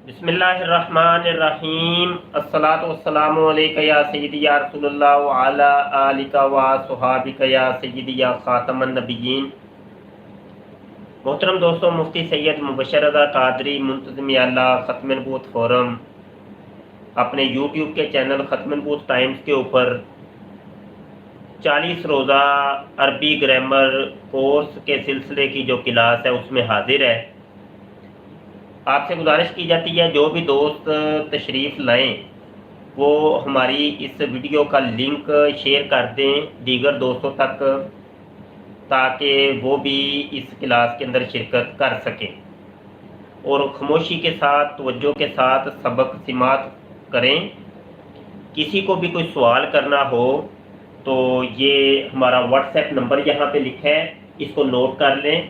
بسم اللہ الرحمن الرحیم الصلاۃ والسلام علیک یا سیدی یا رسول اللہ وعلی آلک و صحابک یا سیدی یا خاتم النبیین۔ محترم دوستوں، مفتی سید مبشر رضا قادری منتظم اعلیٰ ختم نبوت فورم اپنے یوٹیوب کے چینل ختم نبوت ٹائمز کے اوپر 40 روزہ عربی گرامر کورس کے سلسلے کی جو کلاس ہے اس میں حاضر ہے۔ آپ سے گزارش کی جاتی ہے جو بھی دوست تشریف لائیں وہ ہماری اس ویڈیو کا لنک شیئر کر دیں دیگر دوستوں تک، تاکہ وہ بھی اس کلاس کے اندر شرکت کر سکیں اور خاموشی کے ساتھ توجہ کے ساتھ سبق سماعت کریں۔ کسی کو بھی کوئی سوال کرنا ہو تو یہ ہمارا واٹس ایپ نمبر یہاں پہ لکھا ہے، اس کو نوٹ کر لیں،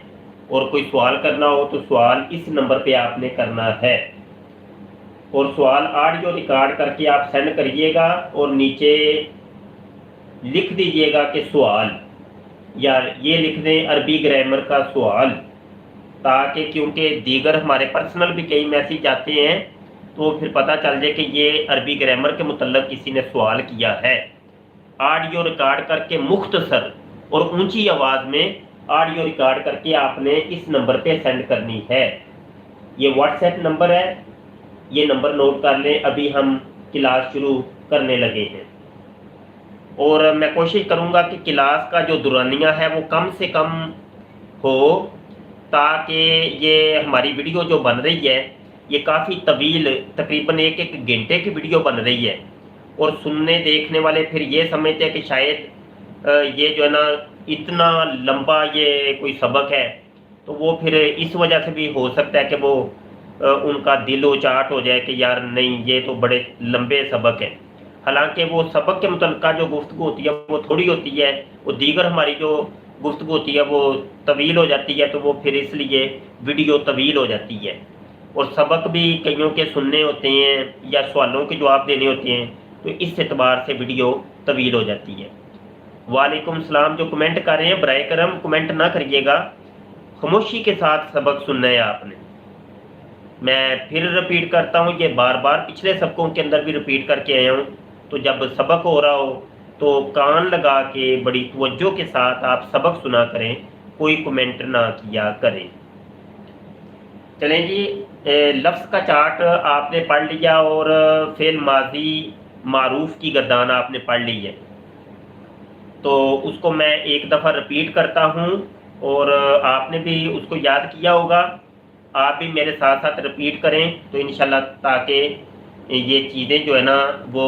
اور کوئی سوال کرنا ہو تو سوال اس نمبر پہ آپ نے کرنا ہے، اور سوال آڈیو ریکارڈ کر کے آپ سینڈ کریے گا اور نیچے لکھ دیجئے گا کہ سوال، یا یہ لکھ دیں عربی گرامر کا سوال، تاکہ کیونکہ دیگر ہمارے پرسنل بھی کئی میسیج آتے ہیں تو پھر پتہ چل جائے کہ یہ عربی گرامر کے متعلق کسی نے سوال کیا ہے۔ آڈیو ریکارڈ کر کے مختصر اور اونچی آواز میں آڈیو ریکارڈ کر کے آپ نے اس نمبر پہ سینڈ کرنی ہے۔ یہ واٹس ایپ نمبر ہے، یہ نمبر نوٹ کر لیں۔ ابھی ہم کلاس شروع کرنے لگے ہیں اور میں کوشش کروں گا کہ کلاس کا جو دورانیہ ہے وہ کم سے کم ہو، تاکہ یہ ہماری ویڈیو جو بن رہی ہے یہ کافی طویل، تقریباً ایک گھنٹے کی ویڈیو بن رہی ہے، اور سننے دیکھنے والے پھر یہ سمجھتے ہیں کہ شاید یہ جو ہے نا اتنا لمبا یہ کوئی سبق ہے، تو وہ پھر اس وجہ سے بھی ہو سکتا ہے کہ وہ ان کا دل و چاٹ ہو جائے کہ یار نہیں یہ تو بڑے لمبے سبق ہیں۔ حالانکہ وہ سبق کے متعلقہ جو گفتگو ہوتی ہے وہ تھوڑی ہوتی ہے، وہ دیگر ہماری جو گفتگو ہوتی ہے وہ طویل ہو جاتی ہے، تو وہ پھر اس لیے ویڈیو طویل ہو جاتی ہے، اور سبق بھی کئیوں کے سننے ہوتے ہیں یا سوالوں کے جواب دینے ہوتے ہیں، تو اس اعتبار سے ویڈیو طویل ہو جاتی ہے۔ وعلیکم السلام۔ جو کمنٹ کر رہے ہیں برائے کرم کمنٹ نہ کریے گا، خاموشی کے ساتھ سبق سننا ہے آپ نے۔ میں پھر رپیٹ کرتا ہوں، یہ بار بار پچھلے سبقوں کے اندر بھی رپیٹ کر کے آیا ہوں، تو جب سبق ہو رہا ہو تو کان لگا کے بڑی توجہ کے ساتھ آپ سبق سنا کریں، کوئی کمنٹ نہ کیا کریں۔ چلیں جی، لفظ کا چارٹ آپ نے پڑھ لیا اور فعل ماضی معروف کی گردان آپ نے پڑھ لی ہے، تو اس کو میں ایک دفعہ رپیٹ کرتا ہوں اور آپ نے بھی اس کو یاد کیا ہوگا، آپ بھی میرے ساتھ ساتھ رپیٹ کریں تو انشاءاللہ، تاکہ یہ چیزیں جو ہے نا وہ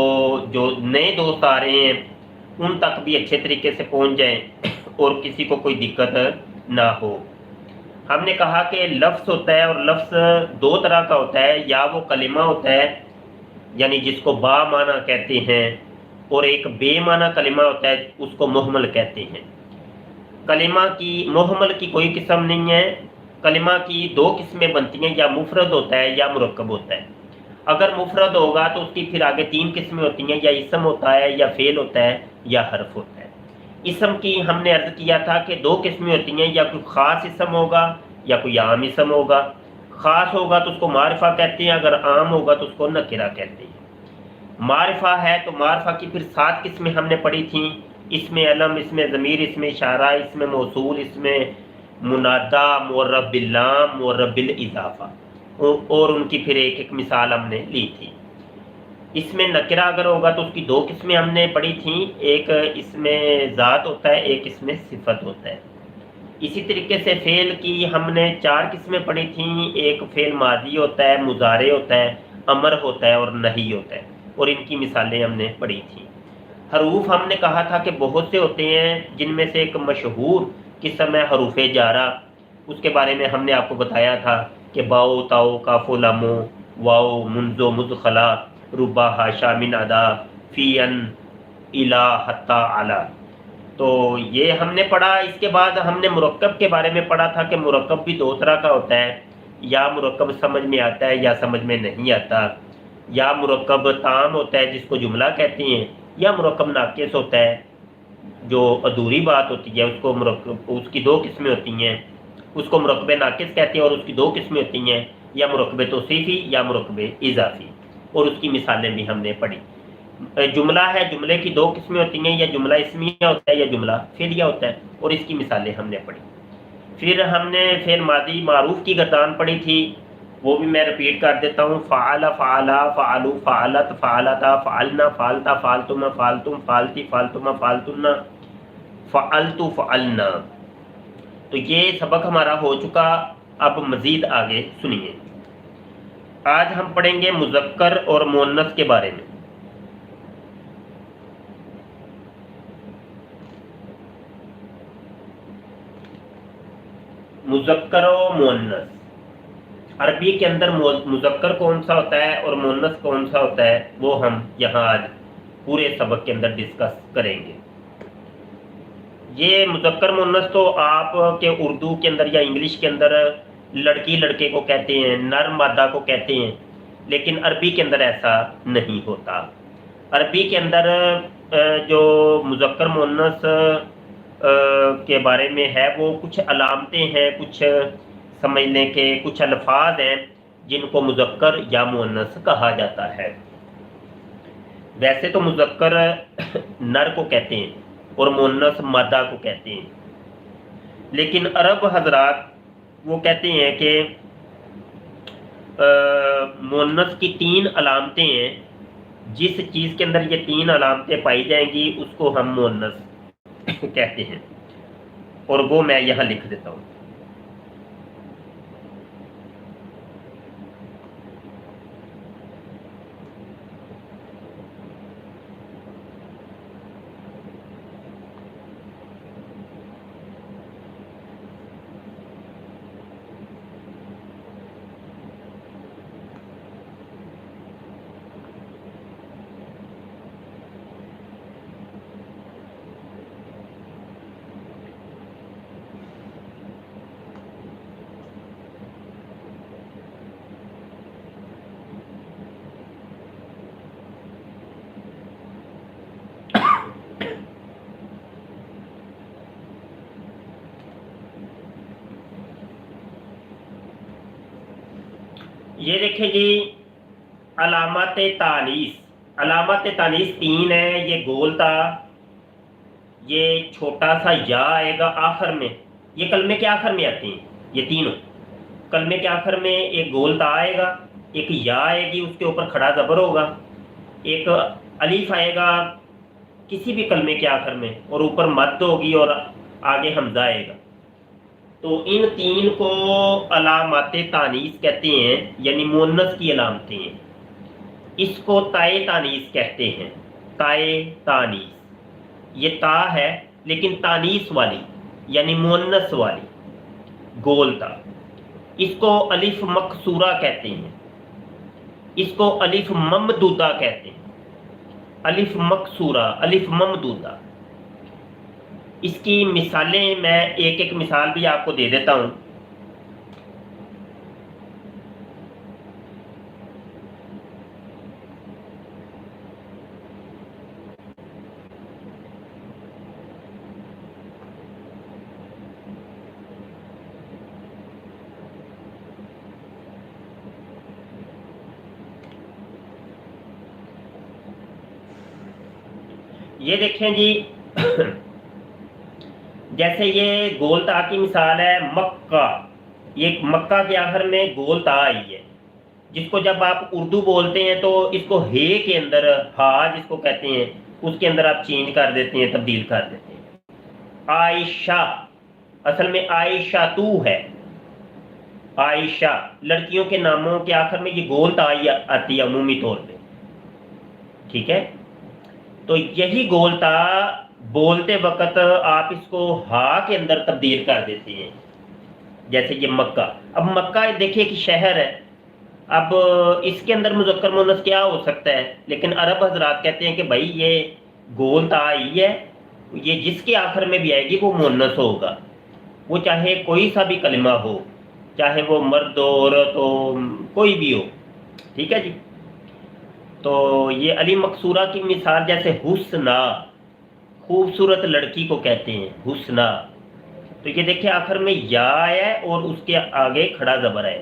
جو نئے دوست آ رہے ہیں ان تک بھی اچھے طریقے سے پہنچ جائیں اور کسی کو کوئی دقت نہ ہو۔ ہم نے کہا کہ لفظ ہوتا ہے، اور لفظ دو طرح کا ہوتا ہے، یا وہ کلمہ ہوتا ہے یعنی جس کو با معنی کہتے ہیں، اور ایک بے معنی کلمہ ہوتا ہے اس کو محمل کہتے ہیں۔ کلمہ کی محمل کی کوئی قسم نہیں ہے، کلمہ کی دو قسمیں بنتی ہیں، یا مفرد ہوتا ہے یا مرکب ہوتا ہے۔ اگر مفرد ہوگا تو اس کی پھر آگے تین قسمیں ہوتی ہیں، یا اسم ہوتا ہے، یا فعل ہوتا ہے، یا حرف ہوتا ہے۔ اسم کی ہم نے عرض کیا تھا کہ دو قسمیں ہوتی ہیں، یا کوئی خاص اسم ہوگا یا کوئی عام اسم ہوگا۔ خاص ہوگا تو اس کو معرفہ کہتے ہیں، اگر عام ہوگا تو اس کو نکرہ کہتے ہیں۔ معرفہ ہے تو معرفہ کی پھر 7 قسمیں ہم نے پڑھی تھیں، اسم علم، اسم ضمیر، اسم اشارہ، اسم موصول، اسم منادا، معرب باللام، معرب بالاضافہ، اور ان کی پھر ایک ایک مثال ہم نے لی تھی۔ اسم نکرہ اگر ہوگا تو اس کی 2 قسمیں ہم نے پڑھی تھیں، ایک اسم ذات ہوتا ہے، ایک اسم صفت ہوتا ہے۔ اسی طریقے سے فعل کی ہم نے 4 قسمیں پڑھی تھیں، ایک فعل ماضی ہوتا ہے، مضارع ہوتا ہے، امر ہوتا ہے، اور نہی ہوتا ہے، اور ان کی مثالیں ہم نے پڑھی تھیں۔ حروف ہم نے کہا تھا کہ بہت سے ہوتے ہیں، جن میں سے ایک مشہور قسم ہے حروف جارہ، اس کے بارے میں ہم نے آپ کو بتایا تھا کہ باؤ، تاؤ، کاف و لام، واؤ، منذ، مدخلا، ربا، حاشا، من، ادا، فی، ان، الا، حتی، علی۔ تو یہ ہم نے پڑھا۔ اس کے بعد ہم نے مرکب کے بارے میں پڑھا تھا کہ مرکب بھی 2 طرح کا ہوتا ہے، یا مرکب سمجھ میں آتا ہے یا سمجھ میں نہیں آتا، یا مرکب تام ہوتا ہے جس کو جملہ کہتے ہیں، یا مرکب ناقص ہوتا ہے جو ادھوری بات ہوتی ہے، اس کی 2 قسمیں ہوتی ہیں، اس کو مرکب ناقص کہتے ہیں اور اس کی 2 قسمیں ہوتی ہیں، یا مرکب توصیفی یا مرکب اضافی، اور اس کی مثالیں بھی ہم نے پڑھی۔ جملہ ہے، جملے کی دو قسمیں ہوتی ہیں، یا جملہ اسمیہ ہوتا ہے یا جملہ فعلیہ ہوتا ہے، اور اس کی مثالیں ہم نے پڑھی۔ پھر ہم نے فعل ماضی معروف کی گردان پڑھی تھی، وہ بھی میں رپیٹ کر دیتا ہوں۔ فعل، فعلا، فعلوا، فعلت، فعلتا، فعلنا، فعلتا، فعلتما، فعلتم، فعلتی، فعلتما، فعلتن، فعلت، فعلنا۔ تو یہ سبق ہمارا ہو چکا، اب مزید آگے سنیے۔ آج ہم پڑھیں گے مذکر اور مؤنث کے بارے میں۔ مذکر و مؤنث، عربی کے اندر مذکر کون سا ہوتا ہے اور مؤنث کون سا ہوتا ہے، وہ ہم یہاں آج پورے سبق کے اندر ڈسکس کریں گے۔ یہ مذکر مؤنث تو آپ کے اردو کے اندر یا انگلش کے اندر لڑکی لڑکے کو کہتے ہیں، نر مادہ کو کہتے ہیں، لیکن عربی کے اندر ایسا نہیں ہوتا۔ عربی کے اندر جو مذکر مؤنث کے بارے میں ہے، وہ کچھ علامتیں ہیں، کچھ سمجھ لیں کہ کچھ الفاظ ہیں جن کو مذکر یا مؤنث کہا جاتا ہے۔ ویسے تو مذکر نر کو کہتے ہیں اور مؤنث مادہ کو کہتے ہیں، لیکن عرب حضرات وہ کہتے ہیں کہ مؤنث کی 3 علامتیں ہیں، جس چیز کے اندر یہ 3 علامتیں پائی جائیں گی اس کو ہم مؤنث کہتے ہیں، اور وہ میں یہاں لکھ دیتا ہوں۔ یہ دیکھیں جی، علامات تانیث، علامات تانیث 3 ہیں۔ یہ گول تا، یہ چھوٹا سا یا آئے گا آخر میں، یہ کلمے کے آخر میں آتے ہیں، یہ تینوں کلمے کے آخر میں ایک گول تا آئے گا، ایک یا آئے گی، اس کے اوپر کھڑا زبر ہوگا، ایک الف آئے گا کسی بھی کلمے کے آخر میں، اور اوپر مد ہوگی اور آگے حمزہ آئے گا۔ تو ان 3 کو علامات تانیث کہتے ہیں، یعنی مؤنث کی علامتیں ہیں۔ اس کو تائے تانیث کہتے ہیں، تائے تانیث، یہ تا ہے لیکن تانیث والی، یعنی مؤنث والی، گول تا۔ اس کو الف مکسورہ کہتے ہیں، اس کو الف ممدودہ کہتے ہیں، الف مکسورہ، الف ممدودہ۔ اس کی مثالیں میں ایک ایک مثال بھی آپ کو دے دیتا ہوں۔ یہ دیکھیں جی، جیسے یہ گول تا کی مثال ہے مکہ، یہ مکہ کے آخر میں گول تا آئی ہے، جس کو جب آپ اردو بولتے ہیں تو اس کو ہے کے اندر، ہا جس کو کہتے ہیں، اس کے اندر آپ چینج کر دیتے ہیں، تبدیل کر دیتے ہیں۔ عائشہ، اصل میں عائشہ تو ہے، عائشہ، لڑکیوں کے ناموں کے آخر میں یہ گول تا آتی ہے عمومی طور پہ، ٹھیک ہے؟ تو یہی گول تا بولتے وقت آپ اس کو ہا کے اندر تبدیل کر دیتے ہیں، جیسے یہ مکہ۔ اب مکہ دیکھیے کہ شہر ہے، اب اس کے اندر مذکر مؤنث کیا ہو سکتا ہے، لیکن عرب حضرات کہتے ہیں کہ بھائی یہ گول تا آئی ہے، یہ جس کے آخر میں بھی آئے گی وہ مؤنث ہوگا، وہ چاہے کوئی سا بھی کلمہ ہو، چاہے وہ مرد ہو، عورت ہو، کوئی بھی ہو، ٹھیک ہے جی۔ تو یہ علی مقصورہ کی مثال جیسے حسنہ، خوبصورت لڑکی کو کہتے ہیں حسنہ، تو یہ دیکھیں آخر میں یا ہے اور اس کے آگے کھڑا زبر ہے۔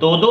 2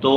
2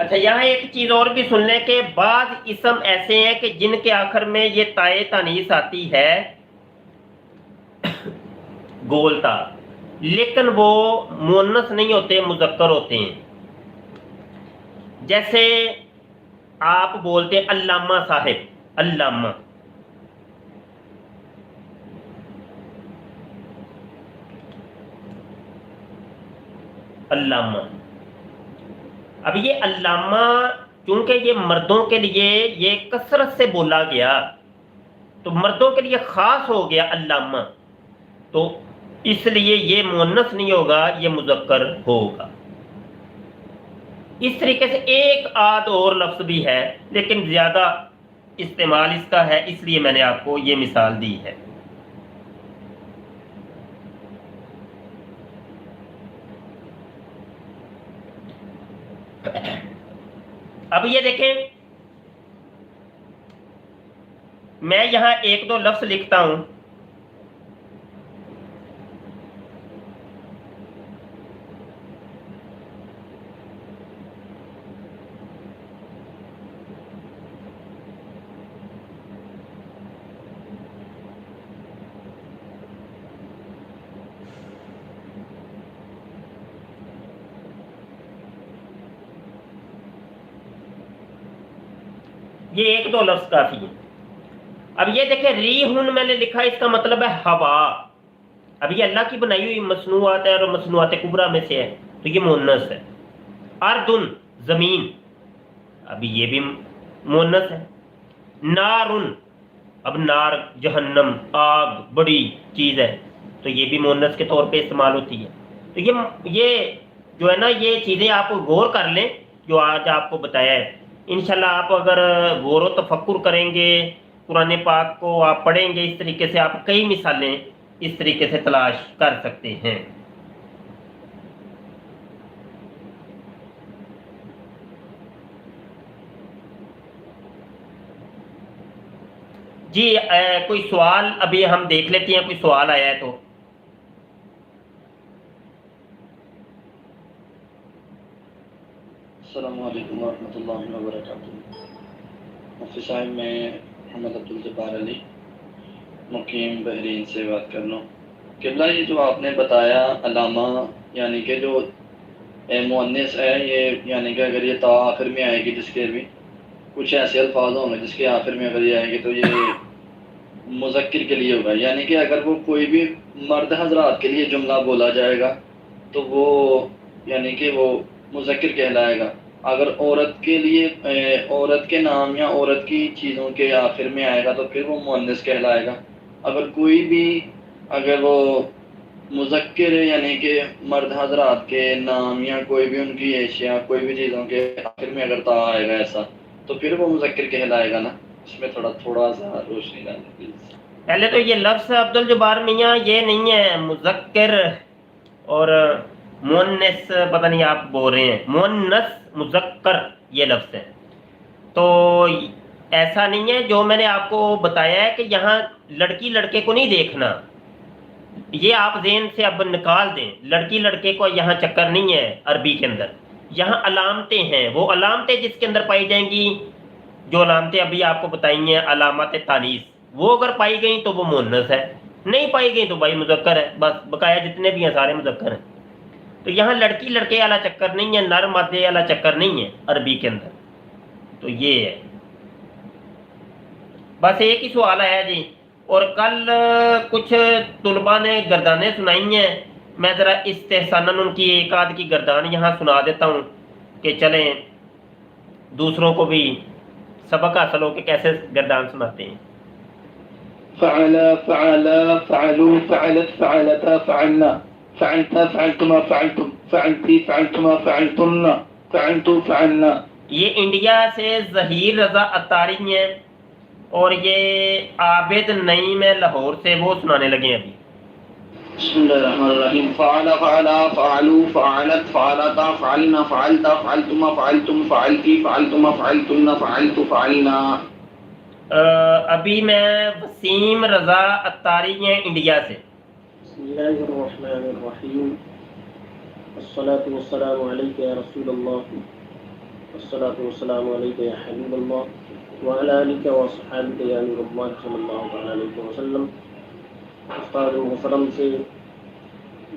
اچھا یہاں ایک چیز اور بھی سن لیں کہ بعض اسم ایسے ہیں کہ جن کے آخر میں یہ تائے تانیث آتی ہے گولتا، لیکن وہ مؤنث نہیں ہوتے، مذکر ہوتے ہیں. جیسے آپ بولتے ہیں علامہ صاحب، علامہ، علامہ. اب یہ علامہ چونکہ یہ مردوں کے لیے یہ کثرت سے بولا گیا تو مردوں کے لیے خاص ہو گیا علامہ، تو اس لیے یہ مؤنث نہیں ہوگا، یہ مذکر ہوگا. اس طریقے سے ایک آدھ اور لفظ بھی ہے لیکن زیادہ استعمال اس کا ہے، اس لیے میں نے آپ کو یہ مثال دی ہے. اب یہ دیکھیں میں یہاں ایک دو لفظ لکھتا ہوں. یہ ایک دو لفظ کافی ہیں. اب یہ دیکھیں ریحن میں نے لکھا، اس کا مطلب ہے ہوا. اب یہ اللہ کی بنائی ہوئی مصنوعات ہے اور مصنوعات کبریٰ میں سے ہے تو یہ مؤنث ہے. اردن، زمین، اب یہ بھی مؤنث ہے. نارن، اب نار جہنم، آگ بڑی چیز ہے تو یہ بھی مؤنث کے طور پہ استعمال ہوتی ہے. تو یہ جو ہے نا یہ چیزیں آپ غور کر لیں جو آج آپ کو بتایا ہے. انشاءاللہ آپ اگر غور و تفکر کریں گے، قرآن پاک کو آپ پڑھیں گے، اس طریقے سے آپ کئی مثالیں اس طریقے سے تلاش کر سکتے ہیں. جی کوئی سوال ابھی ہم دیکھ لیتے ہیں، کوئی سوال آیا ہے تو. السلام علیکم ورحمۃ اللہ وبرکاتہ. مفتی صاحب میں محمد عبدالجبار علی مقیم بحرین سے بات کر رہا ہوں. قبلہ یہ جو آپ نے بتایا علامہ یعنی کہ جو مؤنث ہے، یہ یعنی کہ اگر یہ تا آخر میں آئے گی، جس کے بھی کچھ ایسے الفاظ ہوں گے جس کے آخر میں اگر یہ آئے گی تو یہ مذکر کے لیے ہوگا. یعنی کہ اگر وہ کوئی بھی مرد حضرات کے لیے جملہ بولا جائے گا تو وہ یعنی کہ وہ مذکر کہلائے گا. اگر عورت کے لیے عورت کے نام یا عورت کی چیزوں کے آخر میں آئے گا تو پھر وہ مؤنث کہلائے گا. اگر کوئی بھی اگر وہ مذکر یعنی کہ مرد حضرات کے نام یا کوئی بھی ان کی اشیاء کوئی بھی چیزوں کے آخر میں اگر تا آئے گا ایسا تو پھر وہ مذکر کہلائے گا نا. اس میں تھوڑا سا روشنی ڈالیں پلیز. پہلے تو یہ لفظ عبدالجبار میاں یہ نہیں ہے مذکر اور مؤنث، پتہ نہیں آپ بول رہے ہیں مؤنث مذکر یہ لفظ ہے. تو ایسا نہیں ہے، جو میں نے آپ کو بتایا ہے کہ یہاں لڑکی لڑکے کو نہیں دیکھنا، یہ آپ ذہن سے اب نکال دیں. لڑکی لڑکے کو یہاں چکر نہیں ہے عربی کے اندر. یہاں علامتیں ہیں، وہ علامتیں جس کے اندر پائی جائیں گی، جو علامتیں ابھی آپ کو بتائی ہیں علامات تانیث، وہ اگر پائی گئیں تو وہ مؤنث ہے، نہیں پائی گئیں تو بھائی مذکر ہے. بس بقایا جتنے بھی ہیں سارے مذکر ہیں. تو یہاں لڑکی لڑکے والا چکر نہیں ہے، نر مادے والا چکر نہیں ہے عربی کے اندر. تو یہ ہے. بس ایک ہی سوال آیا جی. اور کل کچھ طلباء نے گردانیں سنائی ہیں، میں ذرا استحساناً ان کی ایک آدھ کی گردان یہاں سنا دیتا ہوں کہ چلیں دوسروں کو بھی سبق حاصل ہو کہ کیسے گردان سناتے ہیں. فعلا فعلا فعلوا فعلت فعلتا فعلنا فعلتا فعلتما فعلتم فعلتی فعلتما فعلتن فعلتو فعلنا. یہ انڈیا سے ظہیر رضا اتاری ہیں اور یہ عابد نعیم ہے لاہور سے، وہ سنانے لگے ابھی. بسم اللہ الرحمن الرحیم. فعلا فعلا فعلوا فعلت فعلتا فعلنا فعلتا فعلتما فعلتم فعلتی فعلتما فعلتن فعلتو فعلنا. ابھی میں وسیم رضا اتاری ہیں انڈیا سے. بسم اللہ الرحمن الرحیم. الصلاة والسلام علیک یا رسول اللہ. والصلاة والسلام عليك يا حبيب الله وعلى آلك وصحابك يا نور الله صلی اللہ تعالیٰ علیہ وسلم. استاد محترم سے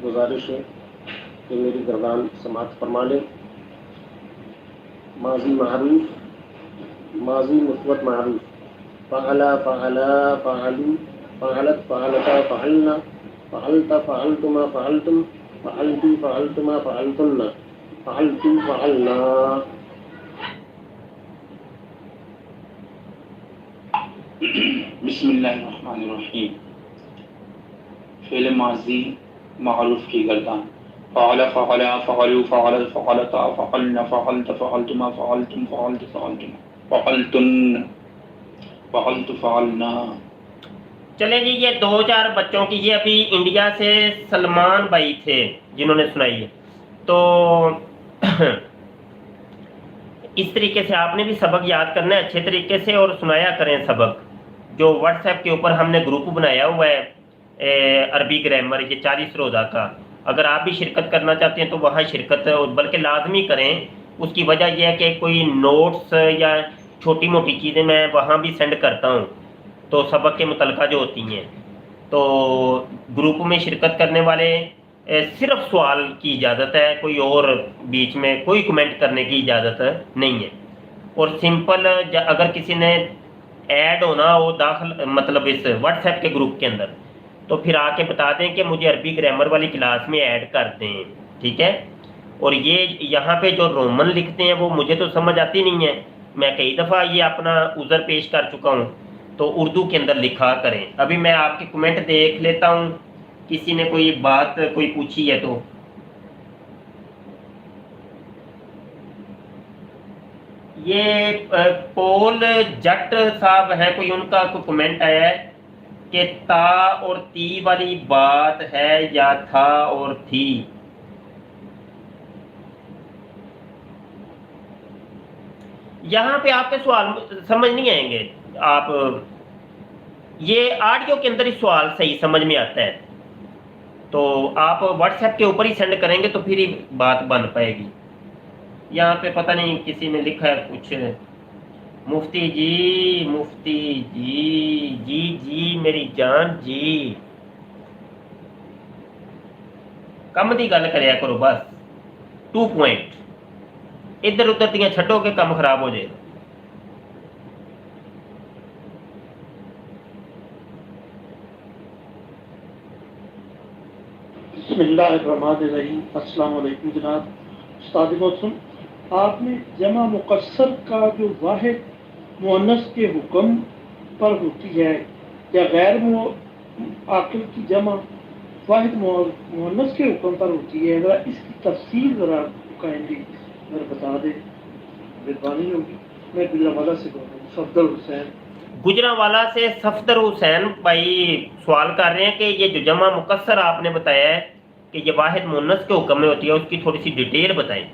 گزارش ہے کہ میری گردان سماعت فرما لیں. ماضی معروف، ماضی مثبت معروف، فعلا فعلا فعلو فعلت فعلتا فعلنا فعلت فعلتما فعلتم فعلتو فعلتما فعلتن فعلتو فعلنا. بسم اللہ الرحمن الرحیم. فعل ماضی معروف کی گردان. فعل فعلا فعلو فعلت فعلتا فعلنا فعلت فعلتما فعلتم فعلت فعلتما فعلتن فعلت فعلنا. چلیں جی، یہ 2-4 بچوں کی، یہ ابھی انڈیا سے سلمان بھائی تھے جنہوں نے سنائی ہے. تو اس طریقے سے آپ نے بھی سبق یاد کرنا ہے اچھے طریقے سے، اور سنایا کریں سبق. جو واٹس ایپ کے اوپر ہم نے گروپ بنایا ہوا ہے عربی گرامر، یہ 40 روزہ کا، اگر آپ بھی شرکت کرنا چاہتے ہیں تو وہاں شرکت بلکہ لازمی کریں. اس کی وجہ یہ ہے کہ کوئی نوٹس یا چھوٹی موٹی چیزیں میں وہاں بھی سینڈ کرتا ہوں تو سبق کے متعلقہ جو ہوتی ہیں. تو گروپ میں شرکت کرنے والے صرف سوال کی اجازت ہے، کوئی اور بیچ میں کوئی کمنٹ کرنے کی اجازت نہیں ہے. اور سمپل اگر کسی نے ایڈ ہونا ہو داخل مطلب اس واٹس ایپ کے گروپ کے اندر، تو پھر آ کے بتا دیں کہ مجھے عربی گرامر والی کلاس میں ایڈ کر دیں، ٹھیک ہے. اور یہ یہاں پہ جو رومن لکھتے ہیں وہ مجھے تو سمجھ آتی نہیں ہے، میں کئی دفعہ یہ اپنا عذر پیش کر چکا ہوں، تو اردو کے اندر لکھا کریں. ابھی میں آپ کے کمنٹ دیکھ لیتا ہوں، کسی نے کوئی بات کوئی پوچھی ہے تو. یہ پول جٹ صاحب ہیں، کوئی ان کا کوئی کمنٹ آیا ہے کہ تا اور تی والی بات ہے یا تھا اور تھی. یہاں پہ آپ کے سوال سمجھ نہیں آئیں گے. آپ یہ آڈیو کے اندر ہی سوال صحیح سمجھ میں آتا ہے، تو آپ واٹس ایپ کے اوپر ہی سینڈ کریں گے تو پھر ہی بات بن پائے گی. یہاں پہ پتہ نہیں کسی نے لکھا ہے کچھ، مفتی جی مفتی جی جی جی میری جان جی، کم دی گل کریا کرو بس. 2 پوائنٹ ادھر ادھر دیاں چھٹو کے کم خراب ہو جائے. بسم اللہ الرحمن الرحیم. السلام علیکم جناب. استاد محترم، آپ نے جمع مقصر کا جو واحد مؤنث کے حکم پر ہوتی ہے یا غیر عاقل کی جمع واحد مؤنث کے حکم پر ہوتی ہے، ذرا اس کی تفصیل ذرا کائنڈلی ذرا بتا دیں، مہربانی ہوگی. میں گجرانوالہ سے بول رہا ہوں، صفدر حسین. گجرانوالہ سے صفدر حسین بھائی سوال کر رہے ہیں کہ یہ جو جمع مقصر آپ نے بتایا ہے کہ یہ واحد مؤنث کے حکم میں ہوتی ہے، اس کی تھوڑی سی ڈیٹیل بتائیں.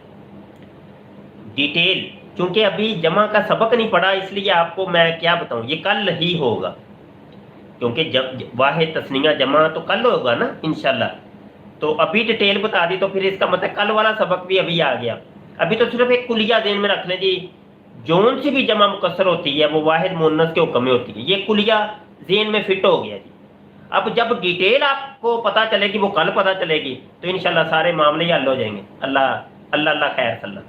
ڈیٹیل چونکہ ابھی جمع کا سبق نہیں پڑھا، اس لیے آپ کو میں کیا بتاؤں، یہ کل ہی ہوگا، کیونکہ جب واحد تثنیہ جمع تو کل ہوگا نا انشاءاللہ. تو ابھی ڈیٹیل بتا دی تو پھر اس کا مطلب کل والا سبق بھی ابھی آ گیا. ابھی تو صرف ایک کلیہ ذہن میں رکھ لیں جی، جون سی بھی جمع مکسر ہوتی ہے وہ واحد مؤنث کے حکم میں ہوتی ہے، یہ کلیہ ذہن میں فٹ ہو گیا جی. اب جب ڈیٹیل آپ کو پتہ چلے گی، وہ کل پتہ چلے گی، تو انشاءاللہ سارے معاملے ہی حل ہو جائیں گے. اللہ اللہ اللہ خیر صلی اللہ.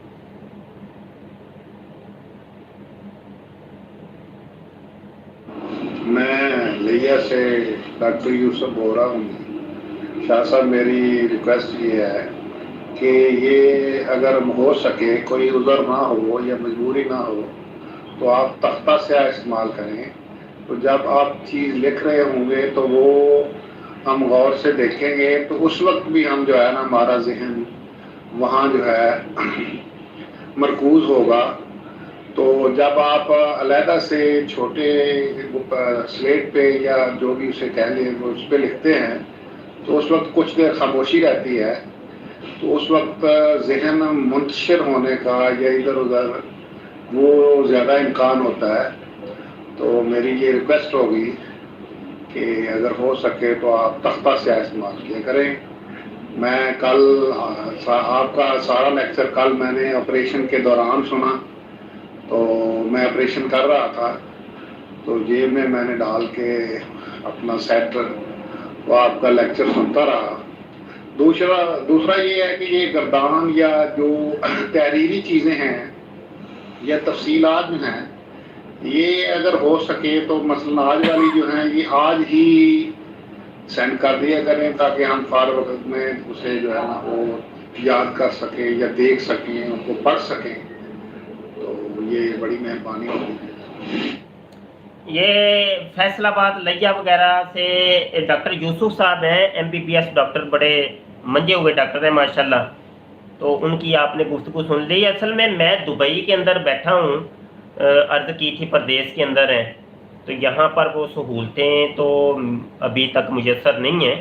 میں لیا سے ڈاکٹر یوسف بول رہا ہوں. شاہ صاحب میری ریکویسٹ یہ ہے کہ یہ اگر ہو سکے کوئی عذر نہ ہو یا مجبوری نہ ہو تو آپ تختہ سیاہ استعمال کریں. تو جب آپ چیز لکھ رہے ہوں گے تو وہ ہم غور سے دیکھیں گے، تو اس وقت بھی ہم جو ہے نا ہمارا ذہن وہاں جو ہے مرکوز ہوگا. تو جب آپ علیحدہ سے چھوٹے سلیٹ پہ یا جو بھی اسے کہہ لیں وہ اس پہ لکھتے ہیں تو اس وقت کچھ دیر خاموشی رہتی ہے، تو اس وقت ذہن منتشر ہونے کا یا ادھر ادھر وہ زیادہ امکان ہوتا ہے. تو میری یہ ریکویسٹ ہوگی کہ اگر ہو سکے تو آپ تختہ سیاہ استعمال کیا کریں. میں کل آپ کا سارا لیکچر کل میں نے آپریشن کے دوران سنا، تو میں آپریشن کر رہا تھا تو جیب میں نے ڈال کے اپنا سیٹ وہ آپ کا لیکچر سنتا رہا۔ دوسرا یہ ہے کہ یہ گردان یا جو تحریری چیزیں ہیں یا تفصیلات جو ہیں، یہ اگر ہو سکے تو مثلا آج والی جو ہیں یہ آج ہی سینڈ کر دیا کریں تاکہ ہم فارغ وقت میں اسے جو ہے نا وہ یاد کر سکیں یا دیکھ سکیں، ان کو پڑھ سکیں، تو یہ بڑی مہربانی ہوگی۔ یہ فیصل آباد لیا وغیرہ سے ڈاکٹر یوسف صاحب ہیں، MBBS ڈاکٹر، بڑے منجے ہوئے ڈاکٹر ہیں ماشاءاللہ، تو ان کی آپ نے گفتگو سن لی۔ اصل میں دبئی کے اندر بیٹھا ہوں، عرض کی تھی پردیس کے اندر ہیں، تو یہاں پر وہ سہولتیں تو ابھی تک میسر نہیں ہیں۔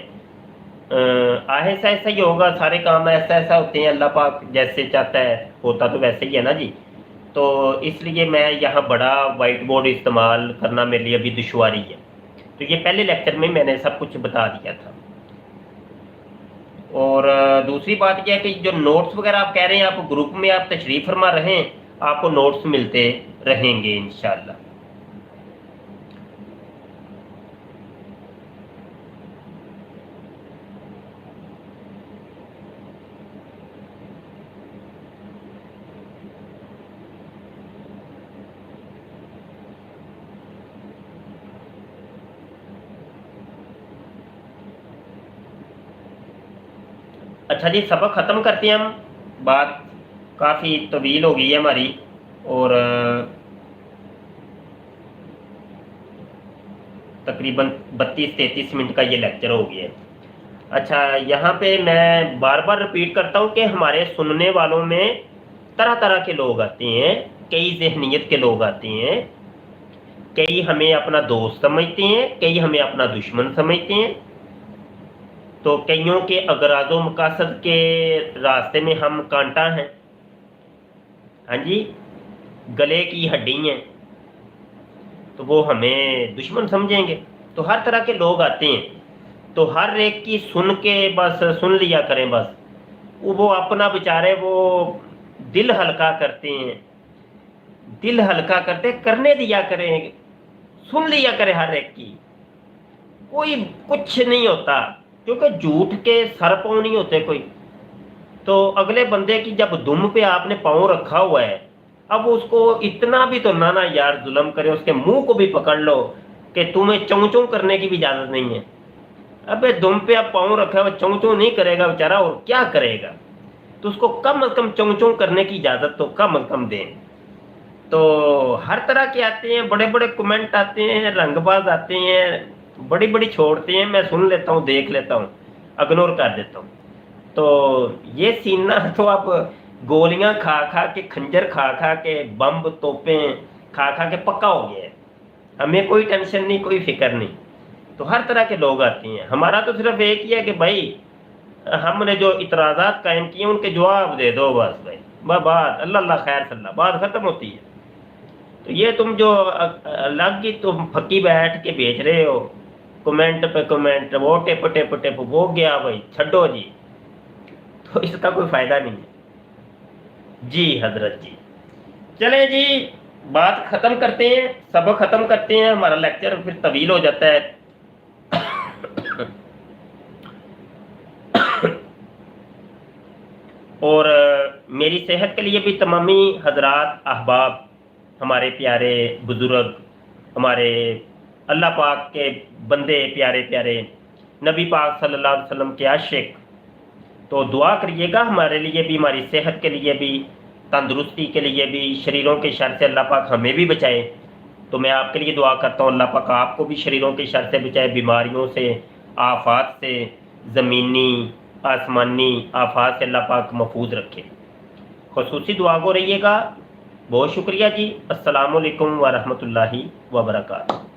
آہستہ ایسا ہی ہوگا، سارے کام ایسا ایسا ہوتے ہیں، اللہ پاک جیسے چاہتا ہے ہوتا تو ویسے ہی ہے نا جی۔ تو اس لیے میں یہاں بڑا وائٹ بورڈ استعمال کرنا میرے لیے ابھی دشواری ہے، تو یہ پہلے لیکچر میں نے سب کچھ بتا دیا تھا۔ اور دوسری بات یہ ہے کہ جو نوٹس وغیرہ آپ کہہ رہے ہیں، آپ گروپ میں آپ تشریف فرما رہے ہیں، آپ کو نوٹس ملتے رہیں گے انشاءاللہ۔ اچھا جی، سبق ختم کرتے ہیں ہم، بات کافی طویل ہو گئی ہے ہماری، اور تقریباً 32-33 منٹ کا یہ لیکچر ہو گیا ہے۔ اچھا، یہاں پہ میں بار بار رپیٹ کرتا ہوں کہ ہمارے سننے والوں میں طرح طرح کے لوگ آتے ہیں، کئی ذہنیت کے لوگ آتے ہیں، کئی ہمیں اپنا دوست سمجھتے ہیں، کئی ہمیں اپنا دشمن سمجھتے ہیں، تو کئیوں کے اغراض و مقاصد کے راستے میں ہم کانٹا ہیں، ہاں جی، گلے کی ہڈی ہیں، تو وہ ہمیں دشمن سمجھیں گے۔ تو ہر طرح کے لوگ آتے ہیں، تو ہر ایک کی سن کے بس سن لیا کریں، بس وہ اپنا بیچارے وہ دل ہلکا کرتے ہیں، دل ہلکا کرنے دیا کریں، سن لیا کرے ہر ایک کی، کوئی کچھ نہیں ہوتا، کیونکہ جھوٹ کے سر پاؤں نہیں ہوتے کوئی۔ تو اگلے بندے کی جب دم پہ آپ نے پاؤں رکھا ہوا ہے، اب اس کو اتنا بھی تو نہ یار ظلم کرے، اس کے منہ کو بھی پکڑ لو کہ تمہیں چوں چوں کرنے کی بھی اجازت نہیں ہے۔ اب دم پہ آپ پاؤں رکھا ہوا، چوں چوں نہیں کرے گا بیچارہ، اور کیا کرے گا؟ تو اس کو کم از کم چوں چوں کرنے کی اجازت تو کم از کم دیں۔ تو ہر طرح کے آتے ہیں، بڑے بڑے کمنٹ آتے ہیں، رنگ باز آتے ہیں، بڑی بڑی چھوڑتے ہیں، میں سن لیتا ہوں، دیکھ لیتا ہوں، اگنور کر دیتا ہوں۔ تو یہ سینہ تو آپ گولیاں کھا کھا کے، کھنجر کھا کھا کے، بمب توپیں کھا کھا کے پکا ہو گیا ہے، ہمیں کوئی ٹینشن نہیں، کوئی فکر نہیں۔ تو ہر طرح کے لوگ آتے ہیں، ہمارا تو صرف ایک ہی ہے کہ بھائی ہم نے جو اعتراضات قائم کیے ان کے جواب دے دو، بس بھائی بات اللہ اللہ خیر صلی اللہ، بات ختم ہوتی ہے۔ تو یہ تم جو الگ ہی تم پھکی بیٹھ کے بیچ رہے ہو، کمنٹ پہ کمنٹ، وہ ٹپ ٹپ ٹپ، وہ گیا بھائی، چھڈو جی، تو اس کا کوئی فائدہ نہیں ہے جی حضرت جی۔ چلیں جی، بات ختم کرتے ہیں، سبق ختم کرتے ہیں، ہمارا لیکچر پھر طویل ہو جاتا ہے۔ اور میری صحت کے لیے بھی تمامی حضرات، احباب، ہمارے پیارے بزرگ، ہمارے اللہ پاک کے بندے پیارے پیارے، نبی پاک صلی اللہ علیہ وسلم کے عاشق، تو دعا کریے گا ہمارے لیے بھی، ہماری صحت کے لیے بھی، تندرستی کے لیے بھی، شریروں کے شر سے اللہ پاک ہمیں بھی بچائے۔ تو میں آپ کے لیے دعا کرتا ہوں، اللہ پاک آپ کو بھی شریروں کے شر سے بچائے، بیماریوں سے، آفات سے، زمینی آسمانی آفات سے اللہ پاک محفوظ رکھے۔ خصوصی دعا گو رہیے گا۔ بہت شکریہ جی۔ السلام علیکم ورحمۃ اللہ وبرکاتہ۔